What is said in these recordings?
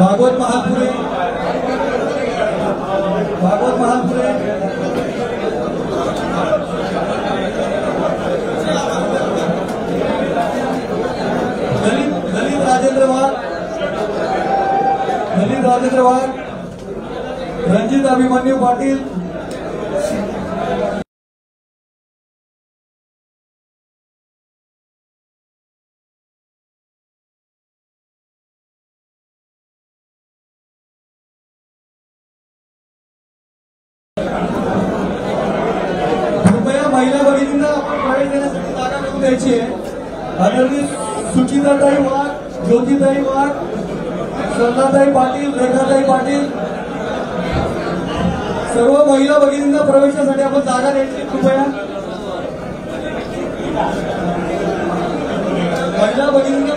भागवत महापुरे दलित राजेंद्र वाघ, रणजित अभिमन्यू पाटील, कृपया महिला भगिनींना प्रवेश देण्यासाठी जागा मिळवून द्यायची आहे. आदरणीय सुचिताताई वाघ, ज्योतिताई वाघ, श्रद्धाताई पाटील, रेखाताई पाटील, सर्व महिला भगिनींना प्रवेशासाठी आपण जागा द्यायची. कृपया महिला भगिनींना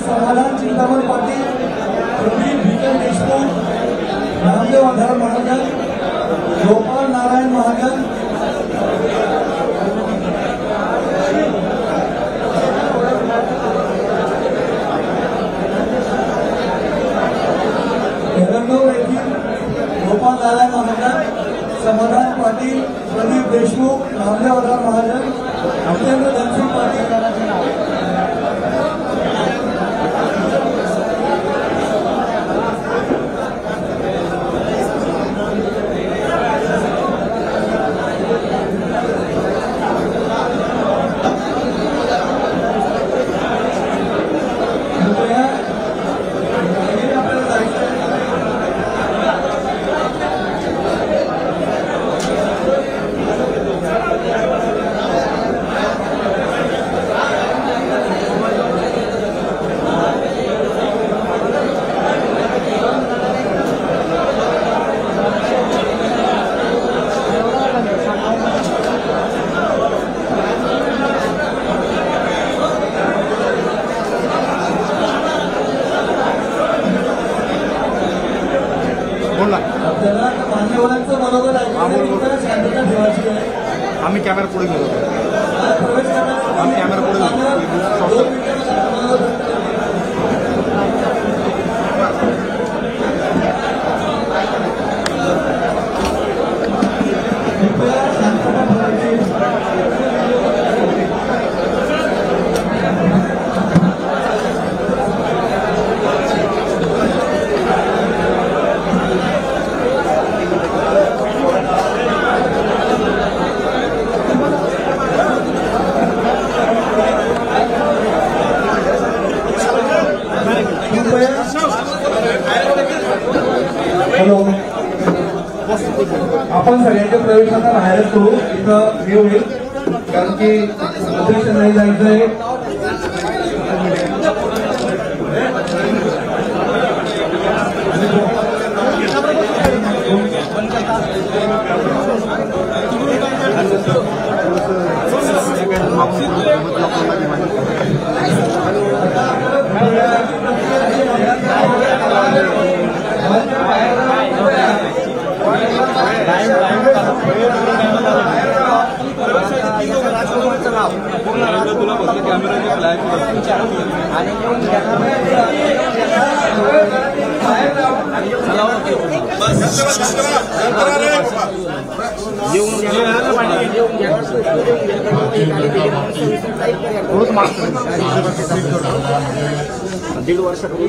समाधान चिंतामण पाटील, प्रदीप भीकर देशमुख, रामदेव आधार महाजन, गोपाल नारायण महाजन, गोपाल नारायण महाजन, समाधान पाटील, प्रदीप देशमुख, रामदेव आधार महाजन, अमरेंद्र धनसिंग पाटील, आम्ही कॅमेरा पुढे घेतो. आम्ही कॅमेरा पुढे घेतो. हॅलो, आपण सगळ्यांच्या प्रवेशांना बाहेरच करू, इथं हे होईल कारण की ऑपरेशन नाही जायचंय. तुला फक्त कॅमेरा फ्लॅश दीड वर्षापूर्वी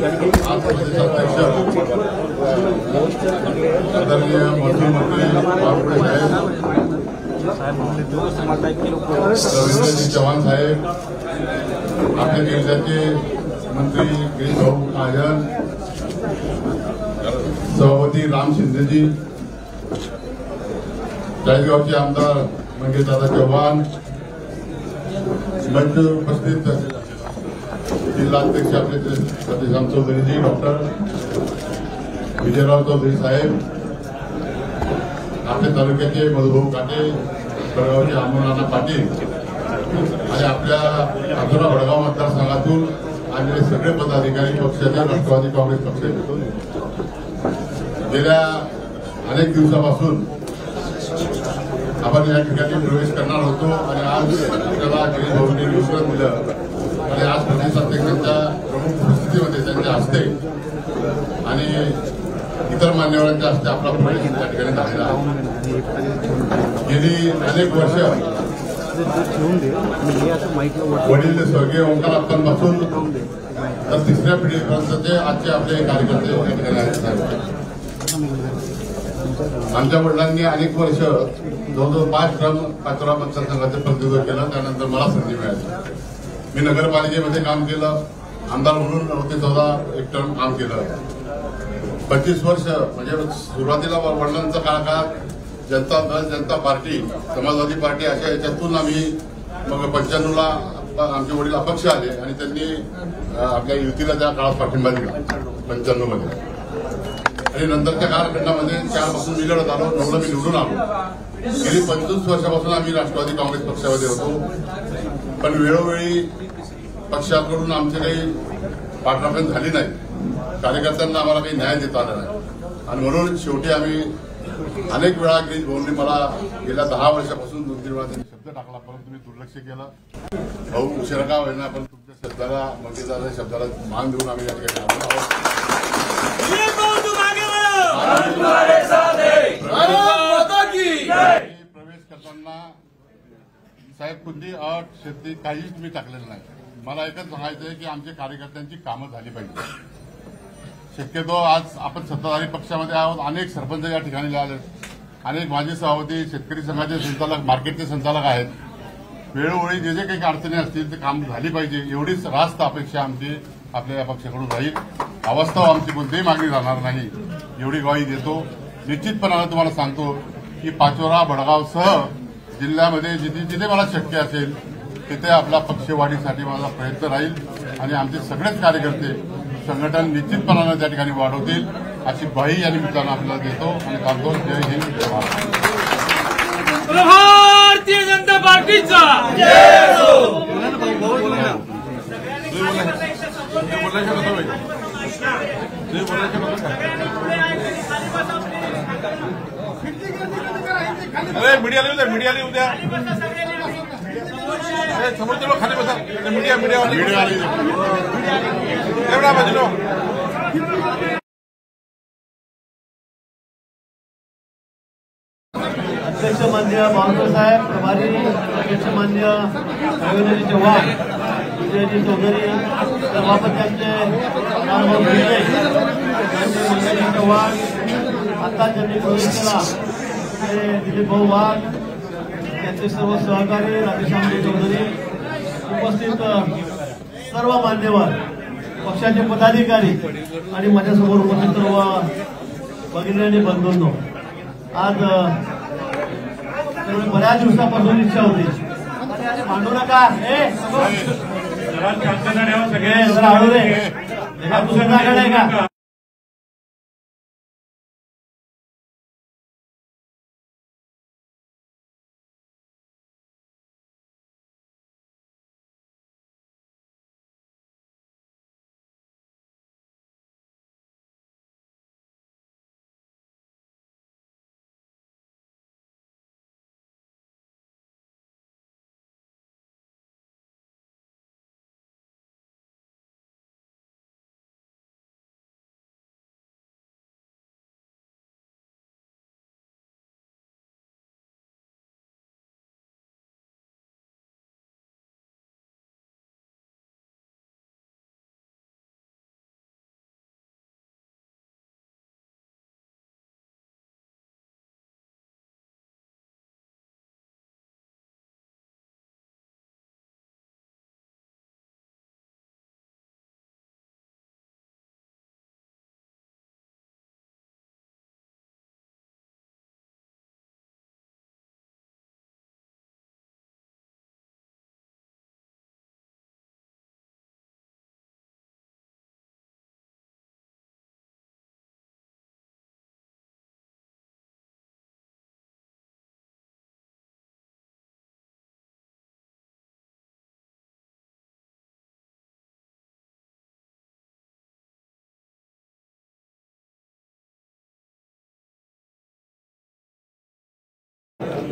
रवींद्रजी चव्हाण साहेब, आपल्या जिल्ह्याचे मंत्री गिरीश भाऊ महाजन, सभापती राम शिंदेजी, चाळीसगावचे आमदार मंगेशदादा चव्हाण, मंच उपस्थित जिल्हाध्यक्ष आपले सतीशराम चौधरीजी, डॉक्टर विजयराव चौधरी साहेब, आपल्या तालुक्याचे मधुभाऊ काटे, बेळगावचे अमोनाना पाटील आणि आपल्या अधुरा वडगाव मतदारसंघातून आलेले सगळे पदाधिकारी पक्षाच्या राष्ट्रवादी काँग्रेस पक्षाचे गेल्या अनेक दिवसापासून आपण या ठिकाणी प्रवेश करणार होतो आणि आज त्याला गिरीश भाऊंनी निमंत्रण दिलं आणि आज प्रदेश अध्यक्षांच्या प्रमुख उपस्थितीमध्ये त्यांच्या हस्ते आणि इतर मान्यवरांच्या हस्ते आपला प्रवेश त्या ठिकाणी झालेला आहे. गेली अनेक वर्ष वडील स्वर्गीय ओंकार अप्पांपासून तर तिसऱ्या पिढीपर्यंतचे आजचे आपले कार्यकर्ते त्या ठिकाणी आहेत. आमच्या वडिलांनी अनेक वर्ष जवळजवळ 5 टर्म पाचोरा मतदारसंघाचे प्रतिनिधित्व केलं. त्यानंतर मला संधी मिळाली. मी नगरपालिकेमध्ये काम केलं, आमदार म्हणून 9 ते 14 एक टर्म काम केलं. 25 वर्ष म्हणजे सुरुवातीला वडिलांचा काळात जनता दल, जनता पार्टी, समाजवादी पार्टी अशा याच्यातून आम्ही मग 95ला आमचे वडील अपक्ष आले आणि त्यांनी आपल्या युतीला त्या काळात पाठिंबा दिला 95 मध्ये आणि नंतरच्या कालखंडामध्ये 4 पासून मी लढत आलो, 9ला मी निवडून आलो. गेली 25 वर्षापासून आम्ही राष्ट्रवादी काँग्रेस पक्षामध्ये होतो, पण वेळोवेळी पक्षाकडून आमची काही पाठराखण झाली नाही. कार्यकर्त्यांना आम्हाला काही न्याय देता आला नाही आणि म्हणून शेवटी आम्ही अनेक वेळा गिरीश भाऊंनी मला गेल्या 10 वर्षापासून 2-3 वेळा त्यांनी शब्द टाकला, परंतु मी दुर्लक्ष केलं. भाऊ उशिरा का होईना पण तुमच्या शब्दाला मंगेशदाराच्या शब्दाला मान देऊन आम्ही या ठिकाणी आलो आहोत. प्रवेश करताना साहेब कुठली अट शेती काहीच मी टाकलेलं नाही. मला एकच सांगायचं आहे की आमच्या कार्यकर्त्यांची कामं झाली पाहिजे. शक्यतो आज आपण सत्ताधारी पक्षामध्ये आहोत, अनेक सरपंच या ठिकाणी आले, अनेक माजी सभापती, शेतकरी संघाचे संचालक, मार्केटचे संचालक आहेत. वेळोवेळी जे जे काही अडचणी असतील ते काम झाली पाहिजे एवढीच रास्त अपेक्षा आमची आपल्या या पक्षाकडून राहील. अवास्तव आमची कोणतीही मागणी राहणार नाही एवढी ग्वाही देतो. निश्चितपणाने तुम्हाला सांगतो की पाचोरा भडगावसह जिल्ह्यामध्ये जिथे जिथे मला शक्य असेल तिथे आपला पक्षवाढीसाठी माझा प्रयत्न राहील आणि आमचे सगळेच कार्यकर्ते संघटन निश्चितपणाने त्या ठिकाणी वाढवतील अशी ग्वाही या निमित्तानं आपल्याला देतो आणि सांगतो. जय हिंद, जय महाराष्ट्र. भारतीय जनता पार्टीचा अरे मीडिया लिहू द्या समोरचे लोक खाली बसा. मीडिया एवढा बाजूला अध्यक्ष मान्य बावनकर साहेब, प्रभारी अध्यक्ष मान्य रवींद्रजी चव्हाण, विजयजी चौधरी, सभापती आमचे मंगेशजी चव्हाण, आता ज्यांनी प्रवेश केला ते दिलीप भाऊ वाघ, त्यांचे सर्व सहकारी राधेश्यामजी चौधरी, उपस्थित सर्व मान्यवर, पक्षाचे पदाधिकारी आणि माझ्यासमोर उपस्थित सर्व भगिनी बंधूंनो, आज बऱ्याच दिवसापासून इच्छा होती, भांडू नका सगळे जरा हळू रे, दुसऱ्याकडे आहे का?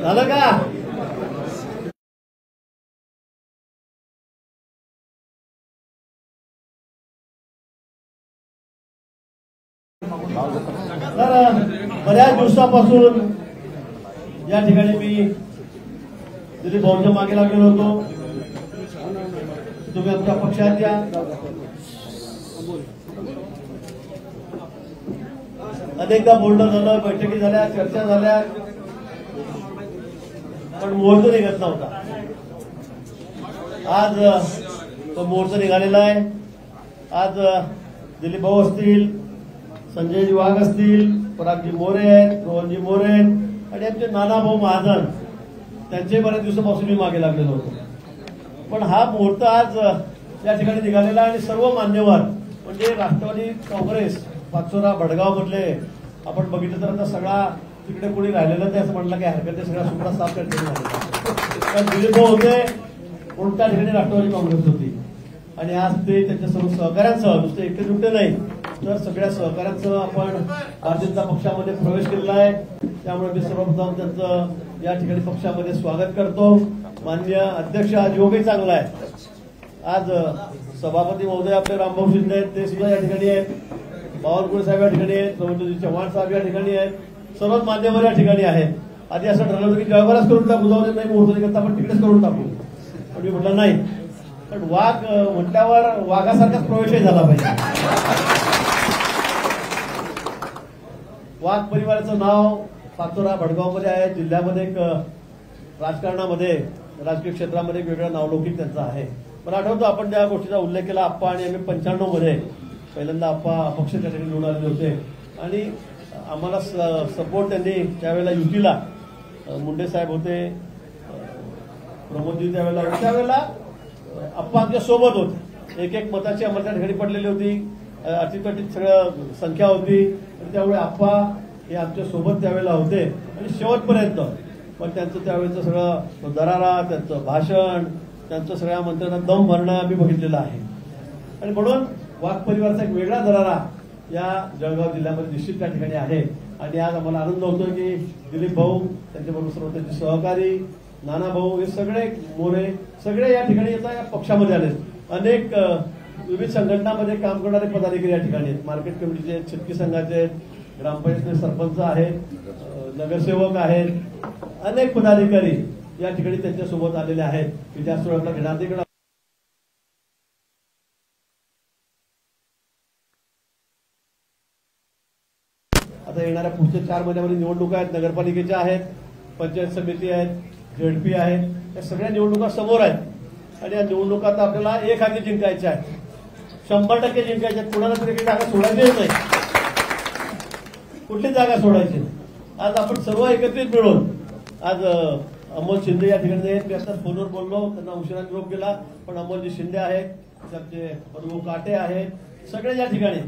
झालं का? तर बऱ्याच दिवसापासून या ठिकाणी मी दिलीप भाऊंच्या मागे लागलेलो होतो. तुम्ही आमच्या पक्षात या. अनेकदा बोलणं झालं, बैठकी झाल्या, चर्चा झाल्या, पण मुहूर्त निघत नव्हता. आज तो मुहूर्त निघालेला आहे. आज दिलीप भाऊ असतील, संजयजी वाघ असतील, परागजी मोरे आहेत, रोहनजी मोरे आहेत आणि आमचे नानाभाऊ महाजन, त्यांचे बऱ्याच दिवसापासून मी मागे लागलेलो होतो. पण हा मुहूर्त आज या ठिकाणी निघालेला आणि सर्व मान्यवर म्हणजे राष्ट्रवादी काँग्रेस पाचोरा भडगाव मधले आपण बघितलं तर आता सगळा तिकडे कोणी राहिलेलं ते असं म्हणलं की हरकत नाही, सगळा सुपडा साफ त्या ठिकाणी झालेला. दिलीप भाऊ होते म्हणून त्या ठिकाणी राष्ट्रवादी काँग्रेस होती आणि आज ते त्यांच्या सर्व सहकाऱ्यांसह, नुसते एकटे दुट्टे नाही तर सगळ्या सहकाऱ्यांसह आपण भारतीय जनता पक्षामध्ये प्रवेश केलेला आहे. त्यामुळे मी सर्वप्रथम त्यांचं या ठिकाणी पक्षामध्ये स्वागत करतो. माननीय अध्यक्ष, आज योगही चांगला आहे. आज सभापती महोदय आपले रामभाऊ शिंदे आहेत, ते सुद्धा या ठिकाणी आहेत. बावनकुळे साहेब या ठिकाणी आहेत, प्रमोदजी चव्हाण साहेब या ठिकाणी आहेत, सर्वच मान्यवर या ठिकाणी आहेत. आधी असं ठरलं होतं की जळगावलाच करून टाकू, जाऊ नाही मुहूर्त करता आपण तिकडेच करून टाकू, पण मी म्हटलं नाही. पण वाघ म्हटल्यावर वाघासारखाच प्रवेशही झाला पाहिजे. वाघ परिवाराचं नाव पाचोरा भडगावमध्ये आहे. जिल्ह्यामध्ये एक राजकारणामध्ये, राजकीय क्षेत्रामध्ये एक वेगळं नावलौकिक त्यांचं आहे. मला आठवतं आपण त्या गोष्टीचा उल्लेख केला. आप्पा आणि आम्ही 95 मध्ये पहिल्यांदा आप्पा अपक्ष त्या ठिकाणी निवडून आलेले होते आणि आम्हाला सपोर्ट त्यांनी त्यावेळेला युतीला, मुंडे साहेब होते, प्रमोदजी त्यावेळेला आप्पा आमच्या सोबत होते. एक मताची आम्हाला त्या ठिकाणी पडलेली होती, अटीतटीत सगळं संख्या होती आणि त्यामुळे आप्पा हे आमच्या सोबत त्यावेळेला होते आणि शेवटपर्यंत. पण त्यांचं त्यावेळेचं सगळं दरारा, त्यांचं भाषण, त्यांचं सगळ्या मंत्र्यांना दम भरणं आम्ही बघितलेलं आहे. आणि म्हणून वाघ परिवाराचा एक वेगळा दरारा या जळगाव जिल्ह्यामध्ये निश्चित त्या ठिकाणी आहे. आणि आज आम्हाला आनंद होतो की दिलीप भाऊ, त्यांच्याबरोबर सर्व त्यांचे सहकारी, नाना भाऊ, हे सगळे मोरे सगळे या ठिकाणी या पक्षामध्ये आले. अनेक विविध संघटनांमध्ये काम करणारे पदाधिकारी या ठिकाणी आहेत. मार्केट कमिटीचे आहेत, शेतकरी संघाचे आहेत, ग्रामपंचायतचे सरपंच आहेत, नगरसेवक आहेत, अनेक पदाधिकारी या ठिकाणी त्यांच्यासोबत आलेले आहेत की जास्त वेळ आपला घेणार तिकडे. आता येणाऱ्या पुढच्या 4 महिन्यामध्ये निवडणुका आहेत, नगरपालिकेच्या आहेत, पंचायत समिती आहेत, झेडपी आहेत, या सगळ्या निवडणुका समोर आहेत आणि या निवडणुका आता आपल्याला एक हाती जिंकायच्या आहेत, 100% जिंकायच्या आहेत. कुणाला तरी काही जागा सोडायचीच नाही. कुठली जागा सोडायची नाही. आज आपण सर्व एकत्रित मिळून आज अमोल शिंदे या ठिकाणी आहेत. मी आता फोनवर बोललो, त्यांना उशिरा निरोप गेला, पण अमोलजी शिंदे आहेत, आमचे अनुभव काटे आहेत, सगळे या ठिकाणी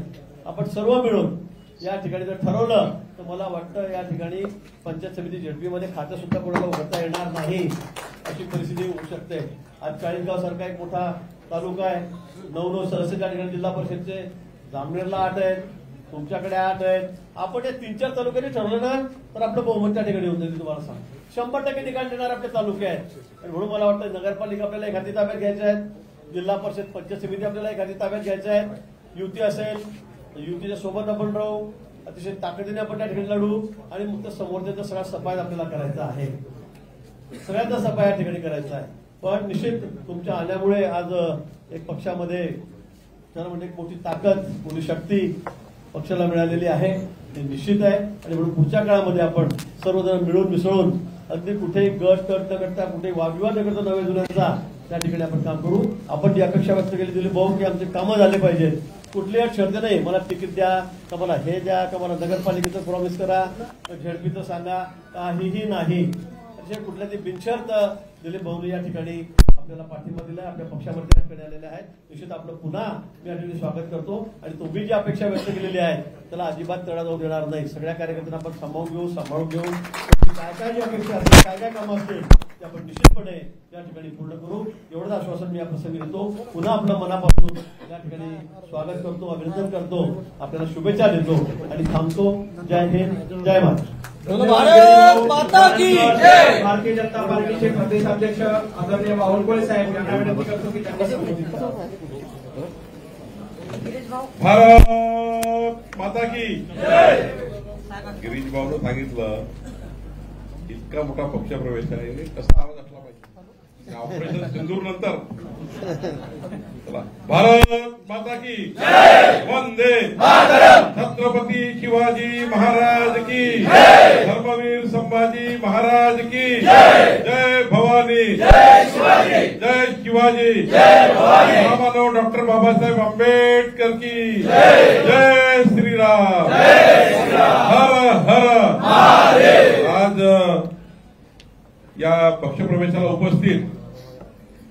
आपण सर्व मिळून या ठिकाणी जर ठरवलं तर मला वाटतं या ठिकाणी पंचायत समिती झेडपीमध्ये खातं सुद्धा कोणाला उघडता येणार नाही अशी परिस्थिती होऊ शकते. आज चाळीसगाव सारखा एक मोठा तालुका आहे, 9 सदस्य त्या ठिकाणी जिल्हा परिषदचे, जामनेरला 8 आहेत, तुमच्याकडे 8 आहेत. आपण या 3-4 तालुक्यांनी ठरवलं ना तर आपलं बहुमत त्या ठिकाणी होऊन जाईल. तुम्हाला सांग 100% ठिकाण देणार आपले तालुके आहेत. आणि म्हणून मला वाटतं नगरपालिका आपल्याला एखादी ताब्यात घ्यायच्या आहेत, जिल्हा परिषद पंचायत समिती आपल्याला एखादी ताब्यात घ्यायच्या आहेत, युती असेल युतीच्या सोबत आपण राहू, अतिशय ताकदीने आपण त्या ठिकाणी लढू आणि मग समोरचा सगळा सफाई आपल्याला करायचा आहे, सगळ्यांचा सफाई या ठिकाणी करायचा आहे. पण निश्चित तुमच्या आल्यामुळे आज एक पक्षामध्ये त्याला म्हणजे एक मोठी ताकद, मोठी शक्ती पक्षाला मिळालेली आहे, ते निश्चित आहे. आणि म्हणून पुढच्या काळामध्ये आपण सर्वजण मिळून मिसळून अगदी कुठेही गट तट न करता, कुठेही वादविवाद न करता नव्या जुन्यांचा त्या ठिकाणी आपण काम करू. आपण जी अपेक्षा व्यक्त केली दिली भाऊ की आमचे कामं झाले पाहिजेत, कुठलीही शर्त नाही, मला तिकीट द्या का मला हे द्या का मला नगरपालिकेचं प्रॉमिस करा झेडपीचं सांगा, काहीही नाही. असे कुठल्या ते बिनशर्त दिलीप भाऊनी या ठिकाणी आपल्याला पाठिंबा दिला, आपल्या पक्षामध्ये कडे आलेले आहेत. निश्चित आपलं पुन्हा मी या ठिकाणी स्वागत करतो. आणि तुम्ही जी अपेक्षा व्यक्त केलेली आहे त्याला अजिबात तडा जाऊ देणार नाही. सगळ्या कार्यकर्त्यांना आपण सांभाळून घेऊ काय काय जी अपेक्षा असतील, काय काय कामं असतील ते आपण निश्चितपणे या ठिकाणी पूर्ण करू, एवढंच आश्वासन मी या प्रसंगी देतो. पुन्हा आपलं मनापासून या ठिकाणी स्वागत करतो, अभिनंदन करतो, आपल्याला शुभेच्छा देतो आणि थांबतो. जय हिंद, जय महाराष्ट्र. भारत माता की जय. भारतीय जनता पार्टीचे प्रदेश अध्यक्ष आदरणीय बावनकुळे साहेब यांना विनंती करतो की त्यांनी भारत माता की गिरीश भाऊनं सांगितलं इतका मोठा पक्षप्रवेश आहे, कसा आवाज असला पाहिजे ऑपरेशन सिंदूर नंतर. चला, भारत माता की वंदे छत्रपती शिवाजी महाराज की, धर्मवीर संभाजी महाराज की, जय भवानी, जय शिवाजी, महामानव डॉक्टर बाबासाहेब आंबेडकर की, जय श्रीराम, हर हर महादेव. आज या पक्षप्रवेशाला उपस्थित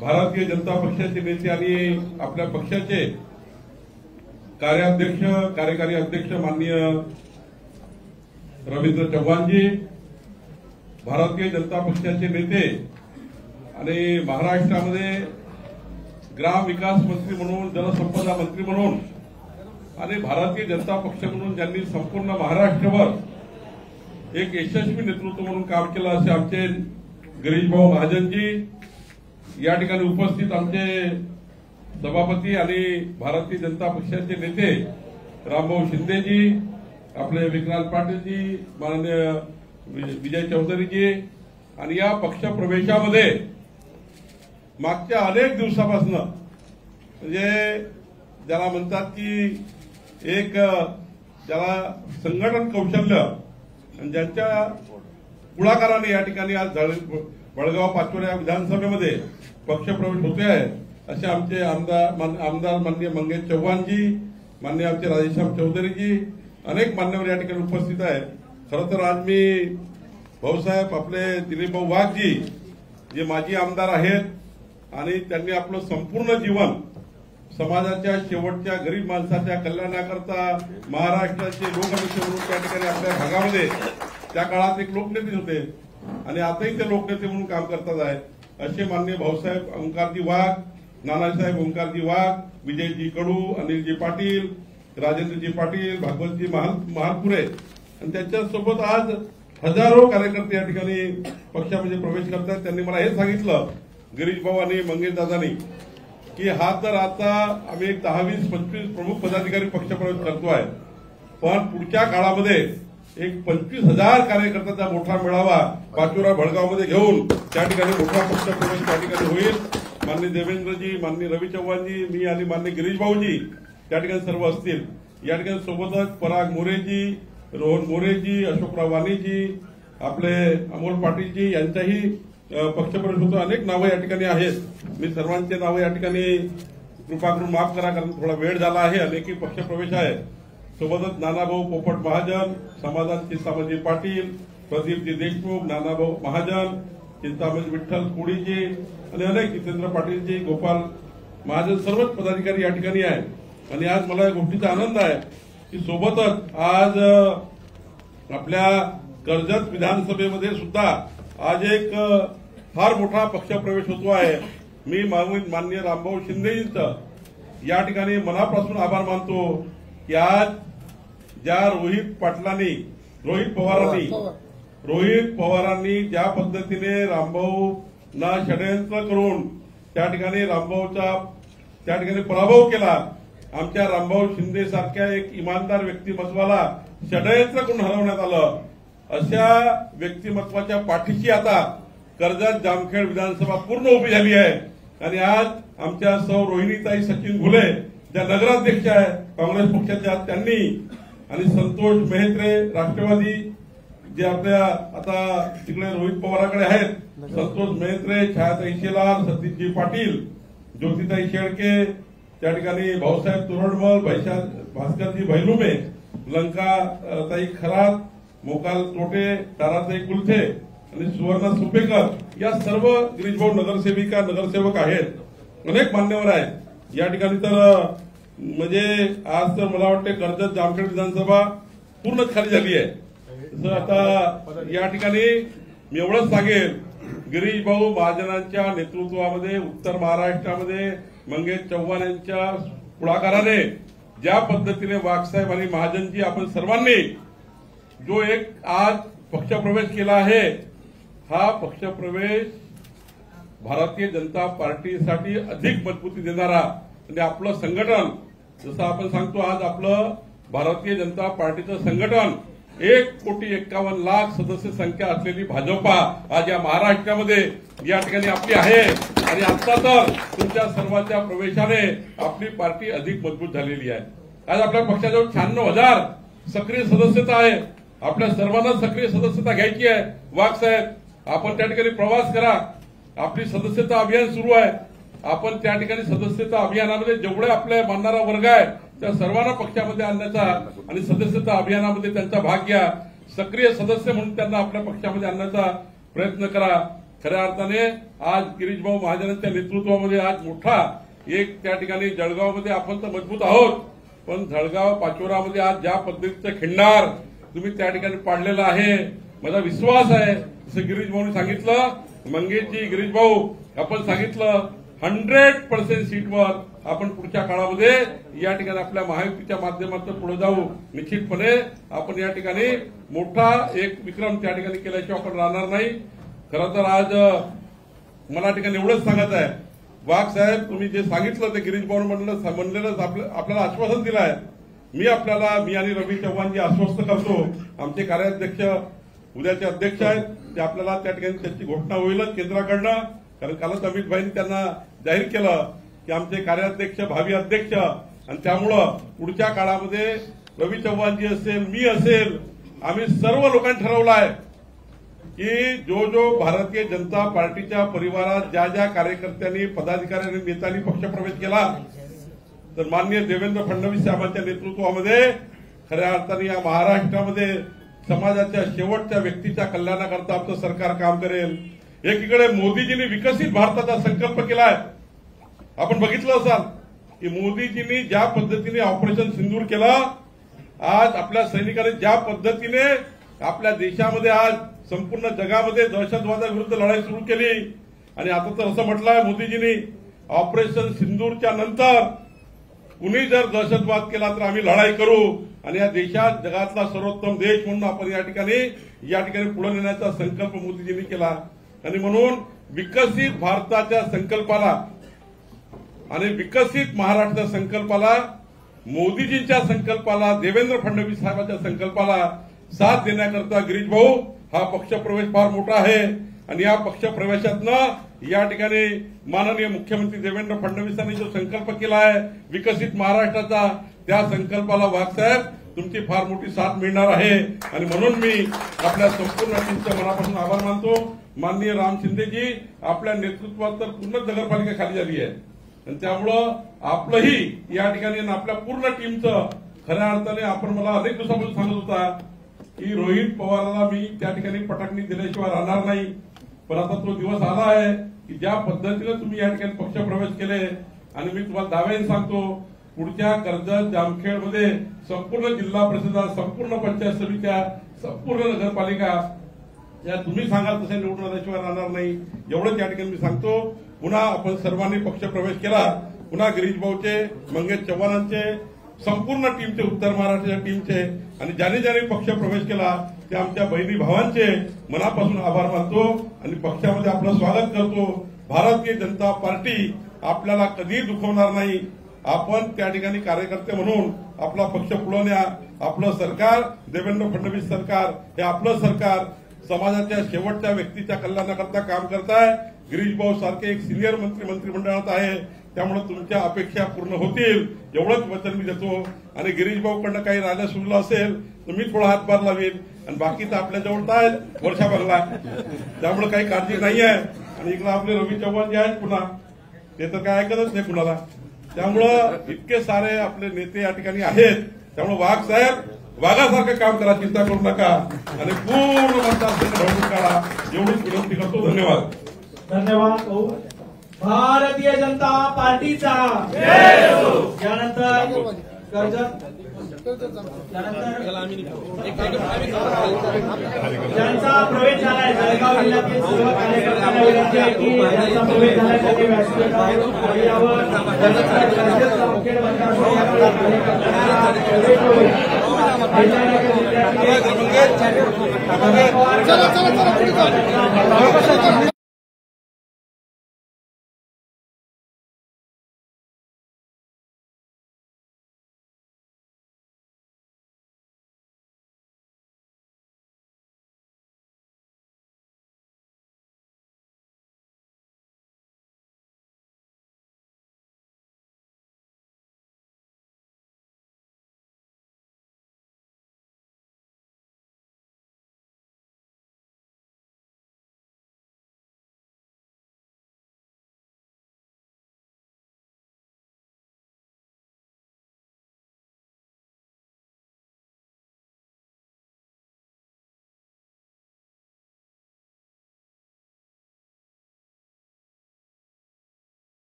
भारतीय जनता पक्षाचे नेते आणि आपल्या पक्षाचे कार्याध्यक्ष, कार्यकारी अध्यक्ष माननीय रवींद्र चव्हाणजी, भारतीय जनता पक्षाचे नेते आणि महाराष्ट्रामध्ये ग्राम विकास मंत्री म्हणून, जलसंपदा मंत्री म्हणून आणि भारतीय जनता पक्ष म्हणून ज्यांनी संपूर्ण महाराष्ट्रावर एक यशस्वी नेतृत्व म्हणून काम केलं असे आमचे गिरीशभाऊ महाजनजी, या ठिकाणी उपस्थित आमचे सभापती आणि भारतीय जनता पक्षाचे नेते रामभाऊ शिंदेजी, आपले विक्रांत पाटीलजी, माननीय विजय चौधरीजी. आणि या पक्षप्रवेशामध्ये मागच्या अनेक दिवसापासून म्हणजे ज्याला म्हणतात की एक ज्याला संघटन कौशल्य आणि ज्यांच्या पुढाकाराने या ठिकाणी आज वडगाव पाचोरा विधानसभेमध्ये पक्षप्रवेश होते आहे असे आमचे आमदार माननीय मंगेश चव्हाणजी, माननीय आमचे राधेश्याम चौधरीजी, अनेक मान्यवर या ठिकाणी उपस्थित आहेत. खरं तर आज मी भाऊसाहेब आपले दिलीपभाऊ वाघजी जे माजी आमदार आहेत आणि त्यांनी आपलं संपूर्ण जीवन समाजाच्या शेवटच्या गरीब माणसाच्या कल्याणाकरता महाराष्ट्राचे लोकनेते म्हणून त्या ठिकाणी आपल्या भागामध्ये त्या काळात एक लोकनेते होते आणि आताही ते लोकनेते म्हणून काम करतात आहे. असे माननीय भाऊसाहेब ओंकारजी वाघ, नानासाहेब ओंकारजी वाघ, विजयजी कडू, अनिलजी पाटील, राजेंद्रजी पाटील, भागवतजी महालपुरे आणि त्यांच्यासोबत आज हजारो कार्यकर्ते या ठिकाणी पक्षामध्ये प्रवेश करतात. त्यांनी मला हे सांगितलं गिरीश भाऊ आणि मंगेश दादांनी की हा तर आता आम्ही 10, 20, 25 प्रमुख पदाधिकारी पक्षप्रवेश करतोय, पण पुढच्या काळामध्ये एक 25,000 कार्यकर्त्यांचा मोठा मेळावा पाचोरा भडगावमध्ये घेऊन त्या ठिकाणी मोठा पक्षप्रवेश त्या ठिकाणी होईल. माननीय देवेंद्रजी, माननीय रवी चव्हाणजी, मी आणि माननीय गिरीश भाऊजी त्या ठिकाणी सर्व असतील. या ठिकाणी सोबतच पराग मोरेजी, रोहन मोरेजी, अशोकराव वाणीजी, आपले अमोल पाटीलजी यांचाही पक्षप्रवेश होतो. अनेक नावं या ठिकाणी आहेत. मी सर्वांचे नावं या ठिकाणी कृपा करून माफ करा कारण थोडा वेळ झाला आहे, अनेकही पक्षप्रवेश आहे. सोबतच नानाभाऊ पोपट महाजन, समाधान चिंतामणी पाटील, प्रदीपजी देशमुख, नानाभाऊ महाजन, चिंतामणी विठ्ठल कोडीजी आणि अनेक जितेंद्र पाटीलजी, गोपाल महाजन, सर्वच पदाधिकारी या ठिकाणी आहेत. आणि आज मला या गोष्टीचा आनंद आहे की सोबतच आज आपल्या कर्जत विधानसभेमध्ये सुद्धा आज एक फार मोठा पक्षप्रवेश होतो आहे. मी माननीय रामभाऊ शिंदेजींचं या ठिकाणी मनापासून आभार मानतो की आज ज्या रोहित पवारांनी ज्या पद्धतीने रामभाऊना षडयंत्र करून त्या ठिकाणी रामभाऊचा त्या ठिकाणी पराभव केला, आमच्या रामभाऊ शिंदे सारख्या एक इमानदार व्यक्तिमत्वाला षडयंत्र करून हरवण्यात आलं, अशा व्यक्तिमत्वाच्या पाठीशी आता कर्जत जामखेड विधानसभा पूर्ण उभी झाली आहे. आणि आज आमच्या सौ रोहिणीताई सचिन घुले ज्या नगराध्यक्ष आहेत काँग्रेस पक्षाच्या, त्यांनी आणि संतोष मेहत्रे राष्ट्रवादी जे आपल्या आता तिकडे रोहित पवारांकडे आहेत, संतोष मेहत्रे, छायाताई शेलार, सतीशजी पाटील, ज्योतिताई शेळके, त्या ठिकाणी भाऊसाहेब तोरडमल, भास्करजी भैलुमे, लंकाताई खरात, मोकाल तोटे, ताराताई कुलथे आणि सुवर्णा सुपेकर या सर्व गिरीशभाऊ नगरसेवक आहेत, अनेक मान्यवर आहेत या ठिकाणी. तर म्हणजे आज तर मला वाटते कर्जत जामखेड विधानसभा पूर्ण खाली झाली आहे. तर आता या ठिकाणी मी एवढंच सांगेन, गिरीशभाऊ महाजनांच्या नेतृत्वामध्ये उत्तर महाराष्ट्रामध्ये मंगेश चव्हाण यांच्या पुढाकाराने ज्या पद्धतीने वाघसाहेब आणि महाजनजी आपण सर्वांनी जो एक आज पक्षप्रवेश केला आहे, हा पक्षप्रवेश भारतीय जनता पार्टीसाठी अधिक मजबूती देणारा आणि आपलं संघटन, जसं आपण सांगतो आज आपलं भारतीय जनता पार्टीचं संघटन 1,51,00,000 सदस्य संख्या असलेली भाजपा आज या महाराष्ट्रामध्ये या ठिकाणी आपली आहे. आणि आता तर तुमच्या सर्वांच्या प्रवेशाने आपली पार्टी अधिक मजबूत झालेली आहे. आज आपल्या पक्षाजवळ 96,000 सक्रिय सदस्यता आहे. आपल्या सर्वांना सक्रिय सदस्यता घ्यायची आहे. वाघ साहेब, आपण त्या ठिकाणी प्रवास करा, आपली सदस्यता अभियान सुरू आहे. आपण त्या ठिकाणी सदस्यता अभियानामध्ये जेवढे आपले मानणारा वर्ग आहे त्या सर्वांना पक्षामध्ये आणण्याचा आणि सदस्यता अभियानामध्ये त्यांचा भाग घ्या. सक्रिय सदस्य म्हणून त्यांना आपल्या पक्षामध्ये आणण्याचा प्रयत्न करा. खऱ्या अर्थाने आज गिरीशभाऊ महाजनांच्या नेतृत्वामध्ये आज मोठा एक त्या ठिकाणी जळगावमध्ये आपण तर मजबूत आहोत, पण जळगाव पाचोरामध्ये आज ज्या पद्धतीचं खिंडार तुम्ही त्या ठिकाणी पाडलेला आहे, माझा विश्वास आहे जसं गिरीशभाऊंनी सांगितलं, मंगेशजी, गिरीशभाऊ आपण सांगितलं 100% सीटवर आपण पुढच्या काळामध्ये या ठिकाणी आपल्या महायुतीच्या माध्यमातून पुढे जाऊ. निश्चितपणे आपण या ठिकाणी मोठा एक विक्रम त्या ठिकाणी केल्याशिवाय आपण राहणार नाही. खरं तर आज मला ठिकाणी एवढंच सांगत आहे, वाघ साहेब तुम्ही जे सांगितलं ते गिरीशभाऊ म्हणलेलं आपल्याला आश्वासन दिलं आहे. मी आणि रवी चव्हाण जे आश्वस्त करतो, आमचे कार्याध्यक्ष उद्याचे अध्यक्ष आहेत, ते आपल्याला त्या ठिकाणी त्याची घोषणा होईलच केंद्राकडनं. कारण कालच अमित भाईंनी त्यांना जाहीर केलं की आमचे कार्याध्यक्ष भावी अध्यक्ष, आणि त्यामुळं पुढच्या काळामध्ये रवी चव्हाणजी असेल, मी असेल, आम्ही सर्व लोकांनी ठरवलं आहे की जो भारतीय जनता पार्टीच्या परिवारात ज्या कार्यकर्त्यांनी, पदाधिकाऱ्यांनी, नेत्यांनी पक्षप्रवेश केला, तर माननीय देवेंद्र फडणवीस साहेबांच्या नेतृत्वामध्ये खऱ्या अर्थाने या महाराष्ट्रामध्ये समाजाच्या शेवटच्या व्यक्तीच्या कल्याणाकरता आमचं सरकार काम करेल. एकीकडे मोदीजींनी विकसित भारताचा संकल्प केलाय. आपण बघितलं असाल की मोदीजींनी ज्या पद्धतीने ऑपरेशन सिंदूर केलं, आज आपल्या सैनिकांनी ज्या पद्धतीने आपल्या देशामध्ये आज संपूर्ण जगामध्ये दहशतवादाविरुद्ध लढाई सुरू केली, आणि आता तर असं म्हटलंय मोदीजींनी ऑपरेशन सिंदूरच्या नंतर कुणी जर दहशतवाद केला तर आम्ही लढाई करू, आणि या देशात जगातला सर्वोत्तम देश म्हणून आपण या ठिकाणी पुढे नेण्याचा संकल्प मोदीजींनी केला. आणि म्हणून विकसित भारताच्या संकल्पाला आणि विकसित महाराष्ट्र संकल्पाला, मोदीजींच्या संकल्पाला, देवेंद्र फडणवीस साहेबांच्या संकल्पाला साथ देण्याकरता गिरीशभाऊ हा पक्षप्रवेश फार मोठा आहे. आणि या पक्षप्रवेशातनं या ठिकाणी माननीय मुख्यमंत्री देवेंद्र फडणवीसांनी जो संकल्प केला आहे विकसित महाराष्ट्राचा, त्या संकल्पाला वाघसाहेब तुमची फार मोठी साथ मिळणार आहे. आणि म्हणून मी आपल्या संपूर्ण टीमच्या मनापासून आभार मानतो. माननीय राम शिंदेजी, आपल्या नेतृत्वात तर पूर्ण नगरपालिका खाली झाली आहे, आणि त्यामुळं आपलंही या ठिकाणी आपल्या पूर्ण टीमचं खऱ्या अर्थाने आपण मला अनेक दिवसापासून सांगत होता की रोहित पवारांना मी त्या ठिकाणी पटाकणी दिल्याशिवाय राहणार नाही, पण आता तो दिवस आला आहे की ज्या पद्धतीने तुम्ही या ठिकाणी पक्षप्रवेश केले आणि मी तुम्हाला दाव्याने सांगतो पुढच्या कर्जत जामखेडमध्ये संपूर्ण जिल्हा परिषद, संपूर्ण पंचायत समित्या, संपूर्ण नगरपालिका या तुम्ही सांगाल तसे निवडून आल्याशिवाय राहणार नाही एवढंच या ठिकाणी मी सांगतो. पुन्हा आपण सर्वांनी पक्षप्रवेश केला, पुन्हा गिरीश भाऊचे, मंगेश चव्हाणांचे, संपूर्ण टीमचे, उत्तर महाराष्ट्राच्या टीमचे आणि ज्याने ज्याने पक्षप्रवेश केला ते आमच्या बहिणी भावांचे मनापासून आभार मानतो आणि पक्षामध्ये आपलं स्वागत करतो. भारतीय जनता पार्टी आपल्याला कधी दुखवणार नाही. आपण त्या ठिकाणी कार्यकर्ते म्हणून आपला पक्ष पुढे न्या. आपलं सरकार, देवेंद्र फडणवीस सरकार हे आपलं सरकार समाजाच्या शेवटच्या व्यक्तीच्या कल्याणाकरता काम करताय. गिरीश भाऊ सारखे एक सिनियर मंत्रिमंडळात आहे, त्यामुळे तुमच्या अपेक्षा पूर्ण होतील एवढंच वचन मी देतो. आणि गिरीश भाऊकडनं काही राहिलं सुरलं असेल तर मी थोडा हातभार लावेन आणि बाकी तर आपल्या जवळ आहे वर्षाभरला, त्यामुळे काही काळजी नाही आहे. आणि इकडे आपले रवी चव्हाण जे आहेत पुन्हा ते तर काय ऐकतच नाही कुणाला, त्यामुळं इतके सारे आपले नेते या ठिकाणी आहेत. त्यामुळे वाघ साहेब वाघासारखं काम करा, चिंता करू नका आणि पूर्ण मतदारसंघ निवडून काढा एवढीच विनंती करतो. धन्यवाद. धन्यवाद भाऊ. भारतीय जनता पार्टीचा यानंतर कर्जत, ज्यांचा प्रवेश झालाय जळगाव जिल्ह्यातील सर्व कार्यकर्त्यांना विनंती आहे की ज्यांचा प्रवेश झालाय त्यांनी व्यासपीठावर आणि यावर कर्जत जामखेड मतदारसंघातील कार्यकर्त्यांना प्रवेश होईल.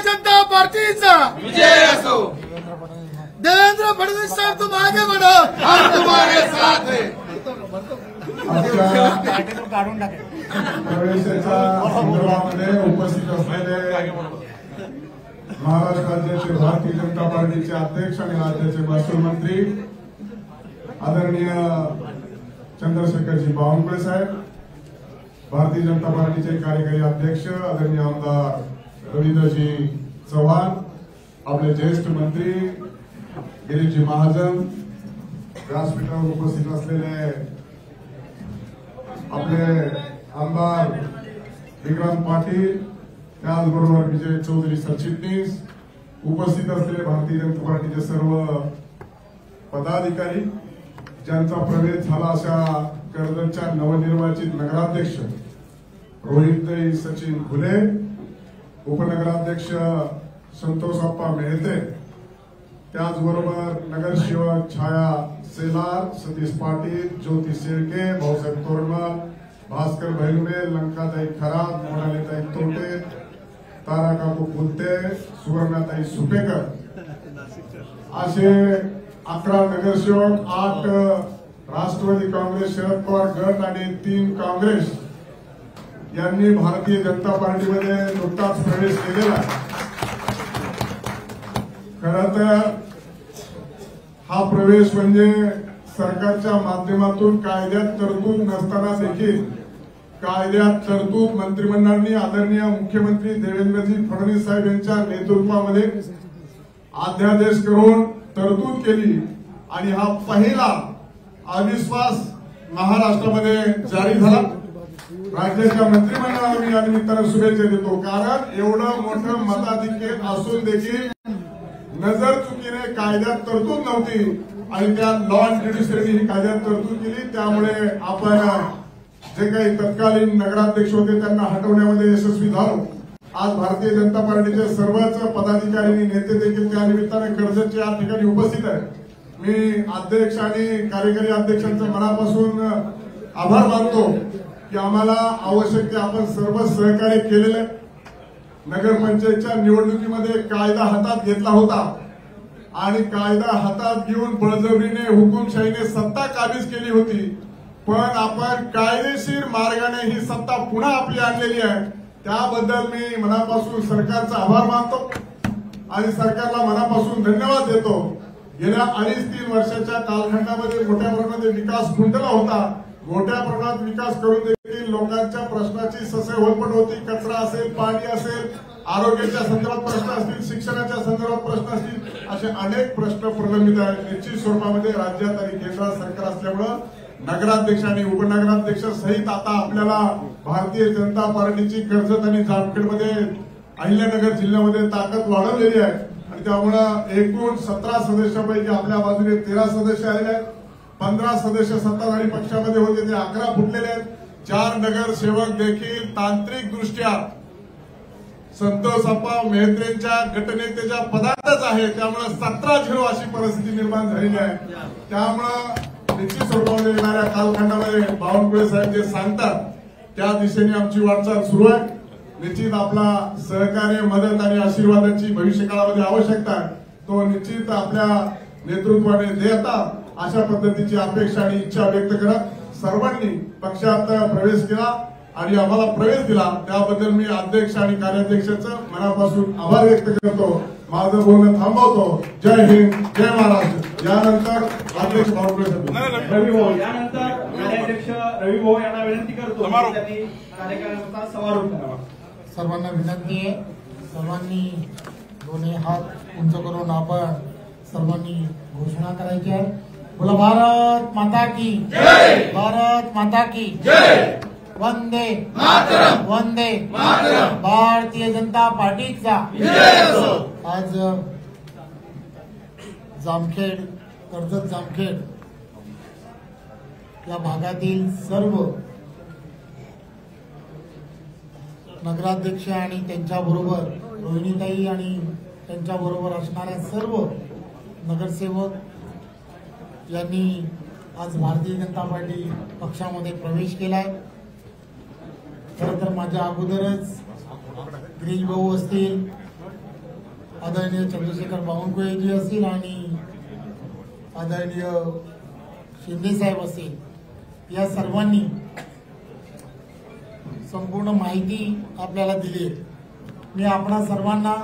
जनता पार्टीचा विजय असो. देवेंद्र फडणवीस साहेब तुम आगे बढ़ो, हम तुम्हारे साथ हैं. प्रवेशाच्या संदर्भामध्ये उपस्थित असलेले महाराष्ट्र राज्याचे भारतीय जनता पार्टीचे अध्यक्ष आणि राज्याचे महसूल मंत्री आदरणीय चंद्रशेखरजी बावनकुळे साहेब, भारतीय जनता पार्टीचे कार्यकारी अध्यक्ष आदरणीय आमदार रवींद्रजी चव्हाण, आपले ज्येष्ठ मंत्री गिरीशजी महाजन, व्यासपीठावर उपस्थित असलेले आपले आमदार विक्रांत पाटील, त्याचबरोबर विजय चौधरी सरचिटणीस, उपस्थित असलेले भारतीय जनता पार्टीचे सर्व पदाधिकारी, ज्यांचा प्रवेश झाला अशा कर्जतच्या नवनिर्वाचित नगराध्यक्ष रोहितदाई सचिन फुले, उपनगराध्यक्ष संतोषप्पा मेहते, त्याचबरोबर नगरसेवक छाया सेलार, सतीश पाटील, ज्योती शेळके, भाऊसाहेब तोरमल, भास्कर भैलुबे, लंकाताई खरात, मोनालीताई तोटे, ताराकाकू फुलते, सुवर्णाताई सुपेकर असे 11 नगरसेवक, 8 राष्ट्रवादी काँग्रेस शरद पवार गट आणि 3 काँग्रेस यांनी भारतीय जनता पार्टीमध्ये नुकताच प्रवेश केलेला. खरं तर हा प्रवेश म्हणजे सरकारच्या माध्यमातून कायद्यात तरतूद नसताना देखील कायद्यात तरतूद मंत्रिमंडळाने आदरणीय मुख्यमंत्री देवेंद्रजी फडणवीस साहेब यांच्या नेतृत्वामध्ये अध्यादेश करून तरतूद केली आणि हा पहिला अविश्वास महाराष्ट्रामध्ये जारी झाला. राज्याच्या मंत्रिमंडळाला मी या निमित्तानं शुभेच्छा देतो, कारण एवढं मोठं मताधिक्य असून देखील नजर चुकीने कायद्यात तरतूद नव्हती आणि त्या लॉ अँड ज्युडिशरीने ही कायद्यात तरतूद केली. त्यामुळे आपण जे काही तत्कालीन नगराध्यक्ष होते त्यांना हटवण्यामध्ये यशस्वी झालो. आज भारतीय जनता पार्टीचे सर्वच पदाधिकारी आणि नेते देखील त्या निमित्ताने कर्जतचे या ठिकाणी उपस्थित आहेत. मी अध्यक्ष आणि कार्यकारी अध्यक्षांचं मनापासून आभार मानतो की आम्हाला आवश्यक ते आपण सर्व सहकार्य केलेलं आहे. नगरपंचायतच्या निवडणुकीमध्ये कायदा हातात घेतला होता आणि कायदा हातात घेऊन बळजबरीने हुकुमशाहीने सत्ता काबीज केली होती, पण आपण कायदेशीर मार्गाने ही सत्ता पुन्हा आपली आणलेली आहे. त्याबद्दल मी मनापासून सरकारचा आभार मानतो आणि सरकारला मनापासून धन्यवाद देतो. गेल्या 2.5-3 वर्षाच्या कालखंडामध्ये मोठ्या प्रमाणात विकास खुंटला होता. मोठ्या प्रमाणात विकास करून देखील लोकांच्या प्रश्नाची ससे होलपट होती. कचरा असेल, पाणी असेल, आरोग्याच्या संदर्भात प्रश्न असतील, शिक्षणाच्या संदर्भात प्रश्न असतील, असे अनेक प्रश्न प्रलंबित आहेत. निश्चित स्वरूपामध्ये राज्यात आणि केंद्रात सरकार असल्यामुळं नगराध्यक्ष आणि उपनगराध्यक्ष सहित आता आपल्याला भारतीय जनता पार्टीची कर्जत आणि जामखेडमध्ये अहिल्यानगर जिल्ह्यामध्ये ताकद वाढवलेली आहे आणि त्यामुळं एकूण 17 सदस्यांपैकी आपल्या बाजूने 13 सदस्य आलेले आहेत. 15 सदस्य सत्ताधारी पक्षामध्ये होते ते 11 फुटलेले आहेत. 4 नगरसेवक देखील तांत्रिक दृष्ट्या संतोषप्पा मेहत्रेंच्या गटनेत्याच्या पदातच आहे. त्यामुळे 17-0 अशी परिस्थिती निर्माण झालेली आहे. त्यामुळं निश्चित स्वरूपामध्ये येणाऱ्या कालखंडामध्ये बावनकुळे साहेब जे सांगतात त्या दिशेने आमची वाटचाल सुरू आहे. निश्चित आपला सहकार्य, मदत आणि आशीर्वादाची भविष्यकाळामध्ये आवश्यकता आहे. तो निश्चित आपल्या नेतृत्वाने देता अशा पद्धतीची अपेक्षा आणि इच्छा व्यक्त करत सर्वांनी पक्षात प्रवेश केला आणि आम्हाला प्रवेश दिला त्याबद्दल मी अध्यक्ष आणि कार्याध्यक्षाचं मनापासून आभार व्यक्त करतो. माझं बोलणं थांबवतो. जय हिंद, जय महाराष्ट्र. यानंतर अध्यक्ष बावनकुळे साहेब. रवी भाऊ, यानंतर कार्याध्यक्ष रवी भाऊ यांना विनंती करतो त्यांनी कार्यक्रमाचा समारोप करावा. सर्वांना विनंती आहे, सर्वांनी दोन्ही हात उंच करून आपण सर्वांनी घोषणा करायची आहे. बोला भारत माता की जय, भारत माता की जय, वंदे मातरम, वंदे मातरम, भारतीय जनता पार्टीचा विजय असो. आज जामखेड, कर्जत जामखेड या भागातील सर्व नगराध्यक्ष आणि त्यांच्याबरोबर रोहिणीताई आणि त्यांच्याबरोबर असणाऱ्या सर्व नगरसेवक यांनी आज भारतीय जनता पार्टी पक्षामध्ये प्रवेश केलाय. खरं तर माझ्या अगोदरच गिरीश भाऊ असतील, आदरणीय चंद्रशेखर बावनकुळेजी असतील आणि आदरणीय शिंदे साहेब असतील, या सर्वांनी संपूर्ण माहिती आपल्याला दिली आहे. मी आपणा सर्वांना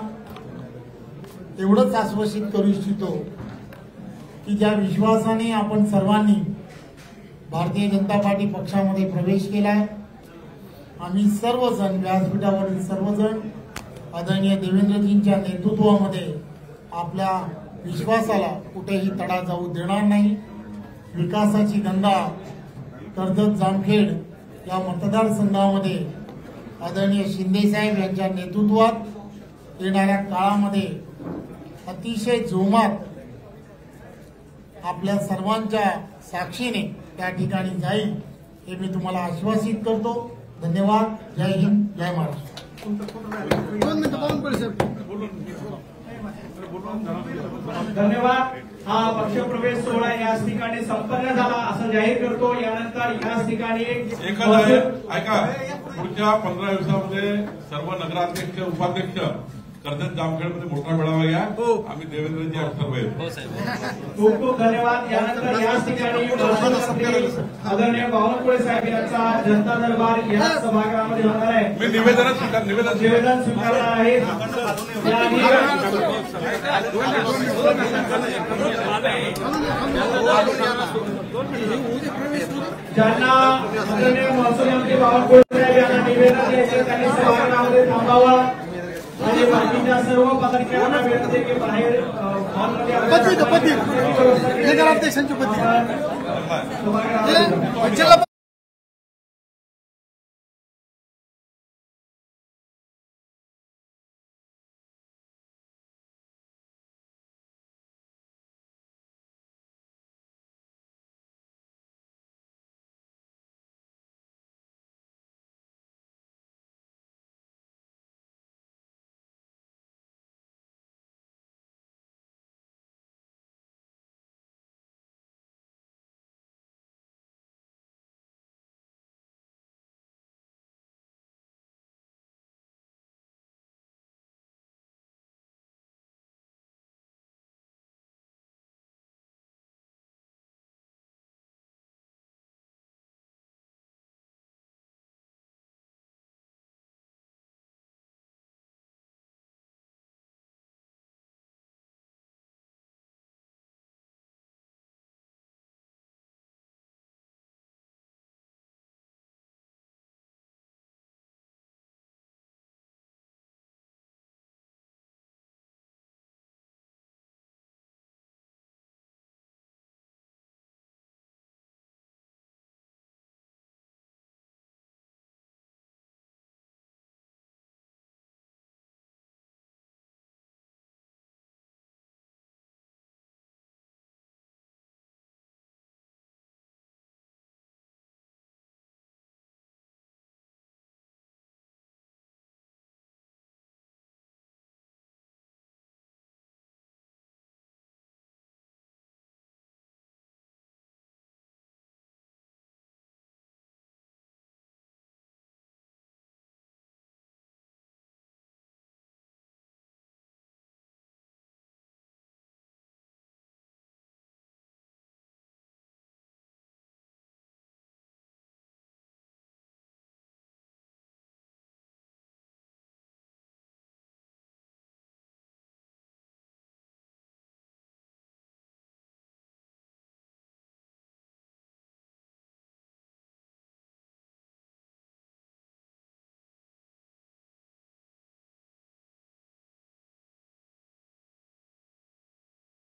एवढंच आश्वासित करू इच्छितो की ज्या विश्वासाने आपण सर्वांनी भारतीय जनता पार्टी पक्षामध्ये प्रवेश केलाय, आम्ही सर्वजण व्यासपीठावरील सर्वजण आदरणीय देवेंद्रजींच्या नेतृत्वामध्ये आपल्या विश्वासाला कुठेही तडा जाऊ देणार नाही. विकासाची गंगा कर्जत जामखेड या मतदारसंघामध्ये आदरणीय शिंदे साहेब यांच्या नेतृत्वात येणाऱ्या काळामध्ये अतिशय जोमात आपल्या सर्वांच्या साक्षीने त्या ठिकाणी जाईल हे मी तुम्हाला आश्वासित करतो. धन्यवाद. जय हिंद, जय महाराष्ट्र. धन्यवाद. हा पक्षप्रवेश सोहळा याच ठिकाणी संपन्न झाला असं जाहीर करतो. यानंतर याच ठिकाणी ऐका, पुढच्या 15 दिवसामध्ये सर्व नगराध्यक्ष उपाध्यक्ष कर्जत जामखेडमध्ये मोठा मेळावा घ्या. आम्ही देवेंद्रजी सर्व खूप खूप धन्यवाद. यानंतर याच ठिकाणी आदरणीय बावनकुळे साहेब यांचा जनता दरबार या सभागृहामध्ये होणार आहे. मी निवेदन स्वीकारणार आहे. ज्यांना आदरणीय महसूल मंत्री बावनकुळे साहेब यांना निवेदन द्यायचे त्यांनी सभागृहामध्ये थांबावं आणि बाकीच्या सर्व पदाधिकाऱ्यांना विनंती की बाहेर हॉलमध्ये